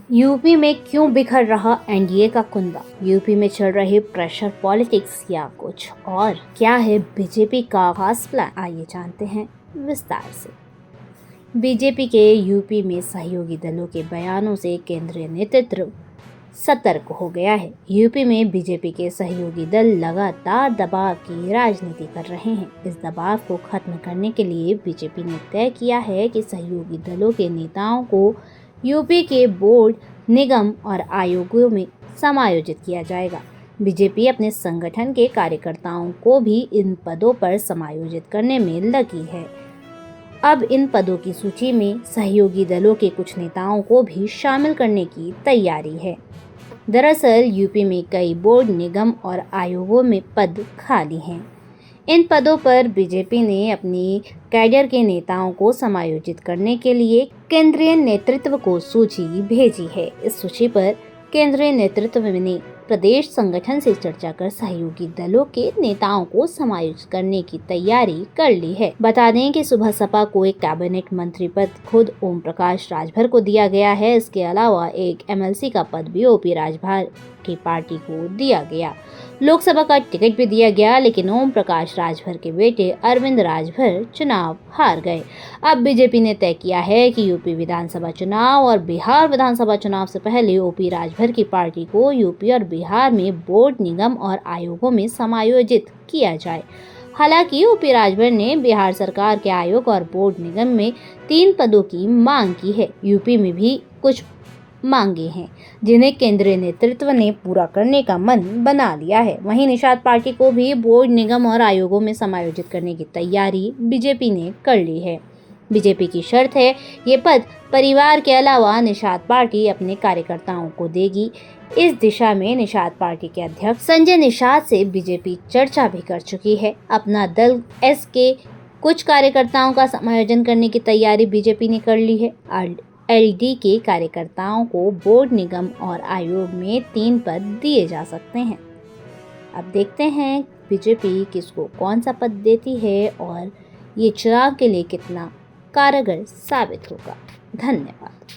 UP में क्यों बिखर रहा एनडीए का कुंदा? यूपी में चल रही प्रेशर पॉलिटिक्स या कुछ और? क्या है बीजेपी का खास प्लान? आइए जानते हैं विस्तार से। बीजेपी के यूपी में सहयोगी दलों के बयानों से केंद्रीय नेतृत्व सतर्क हो गया है। यूपी में बीजेपी के सहयोगी दल लगातार दबाव की राजनीति कर रहे हैं। इस दबाव को खत्म करने के लिए बीजेपी ने तय किया है कि सहयोगी दलों के नेताओं को यूपी के बोर्ड, निगम और आयोगों में समायोजित किया जाएगा। बीजेपी अपने संगठन के कार्यकर्ताओं को भी इन पदों पर समायोजित करने में लगी है। अब इन पदों की सूची में सहयोगी दलों के कुछ नेताओं को भी शामिल करने की तैयारी है। दरअसल यूपी में कई बोर्ड, निगम और आयोगों में पद खाली हैं। इन पदों पर बीजेपी ने अपनी कैडर के नेताओं को समायोजित करने के लिए केंद्रीय नेतृत्व को सूची भेजी है। इस सूची पर केंद्रीय नेतृत्व ने प्रदेश संगठन से चर्चा कर सहयोगी दलों के नेताओं को समायोजित करने की तैयारी कर ली है। बता दें कि सुबह सपा को एक कैबिनेट मंत्री पद खुद ओम प्रकाश राजभर को दिया गया है। इसके अलावा एक एमएलसी का पद भी ओपी राजभर की पार्टी को दिया गया। लोकसभा का टिकट भी दिया गया, लेकिन ओम प्रकाश राजभर के बेटे अरविंद राजभर चुनाव हार गए। अब बीजेपी ने तय किया है कि यूपी विधानसभा चुनाव और बिहार विधानसभा चुनाव से पहले ओपी राजभर की पार्टी को यूपी और बिहार में बोर्ड, निगम और आयोगों में समायोजित किया जाए। हालांकि ओपी राजभर ने बिहार सरकार के आयोग और बोर्ड, निगम में 3 पदों की मांग की है। यूपी में भी कुछ मांगे हैं जिन्हें केंद्रीय नेतृत्व ने पूरा करने का मन बना लिया है। वहीं निषाद पार्टी को भी बोर्ड, निगम और आयोगों में समायोजित करने की तैयारी बीजेपी ने कर ली है। बीजेपी की शर्त है ये पद परिवार के अलावा निषाद पार्टी अपने कार्यकर्ताओं को देगी। इस दिशा में निषाद पार्टी के अध्यक्ष संजय निषाद से बीजेपी चर्चा भी कर चुकी है। अपना दल एस के कुछ कार्यकर्ताओं का समायोजन करने की तैयारी बीजेपी ने कर ली है। एलडी के कार्यकर्ताओं को बोर्ड, निगम और आयोग में 3 पद दिए जा सकते हैं। अब देखते हैं बीजेपी किसको कौन सा पद देती है और ये चुनाव के लिए कितना कारगर साबित होगा। धन्यवाद।